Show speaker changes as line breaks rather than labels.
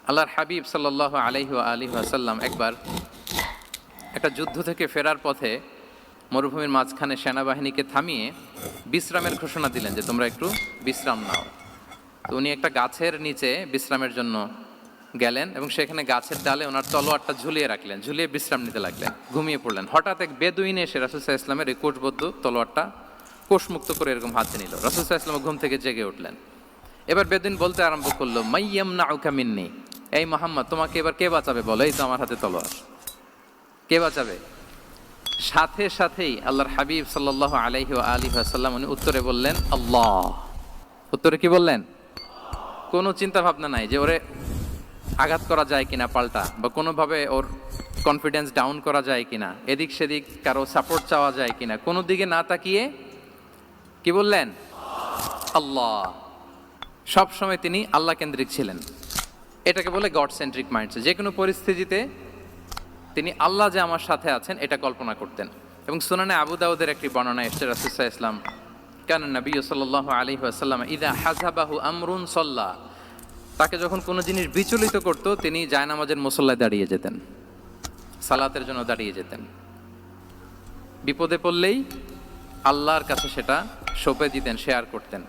আল্লাহর হাবিব সাল্লাল্লাহু আলাইহি ওয়া আলিহি ওয়াসাল্লাম একবার একটা যুদ্ধ থেকে ফেরার পথে মরুভূমির মাঝখানে সেনাবাহিনীকে থামিয়ে বিশ্রামের ঘোষণা দিলেন যে তোমরা একটু বিশ্রাম নাও। তো উনি একটা গাছের নিচে বিশ্রামের জন্য গেলেন এবং সেখানে গাছের ডালে ওনার তলোয়ারটা ঝুলিয়ে রাখলেন, ঝুলিয়ে বিশ্রাম নিতে লাগলেন, ঘুমিয়ে পড়লেন। হঠাৎ এক বেদুইন এসে রাসূল সাল্লাল্লাহু আলাইহি ওয়াসাল্লামের এই কোষবদ্ধ তলোয়ারটা কোষমুক্ত করে এরকম হাতে নিল। রাসূল সাল্লাল্লাহু আলাইহি ওয়াসাল্লাম ঘুম থেকে জেগে উঠলেন। এবার বেদুইন বলতে আরম্ভ করলো, মাইয়ামনাউকা মিন্নি, এই মুহাম্মদ তোমাকে এবার কে বাঁচাবে বলো, এই তো আমার হাতে তলোয়ার, কে বাঁচাবে? সাথে সাথেই আল্লাহর হাবিব সাল্লাল্লাহু আলাইহি ওয়া আলিহি ওয়াসাল্লাম উনি উত্তরে বললেন আল্লাহ। উত্তরে কি বললেন? কোনো চিন্তা ভাবনা নাই যে ওরে আঘাত করা যায় কিনা পাল্টা, বা কোনোভাবে ওর কনফিডেন্স ডাউন করা যায় কিনা, এদিক সেদিক কারো সাপোর্ট চাওয়া যায় কিনা, কোনো দিকে না তাকিয়ে কি বললেন? আল্লাহ। সব সময় তিনি আল্লাহ কেন্দ্রিক ছিলেন। এটাকে বলে গড সেন্ট্রিক মাইন্ডসেট। যে কোনো পরিস্থিতিতে তিনি আল্লাহ যে আমার সাথে আছেন এটা কল্পনা করতেন। এবং সুনানে আবু দাউদের একটি বর্ণনা এসেছে, রাসূল সাল্লাল্লাহু আলাইহি ওয়াসাল্লাম কান নবী সাল্লাল্লাহু আলাইহি ওয়াসাল্লাম ইযা হাযাবাহু আমরুন সাল্লা, তাকে যখন কোনো জিনিস বিচলিত করত তিনি জায়নামাজের মুসল্লায় দাঁড়িয়ে যেতেন, সালাতের জন্য দাঁড়িয়ে যেতেন। বিপদে পড়লেই আল্লাহর কাছে সেটা সঁপে দিতেন, শেয়ার করতেন।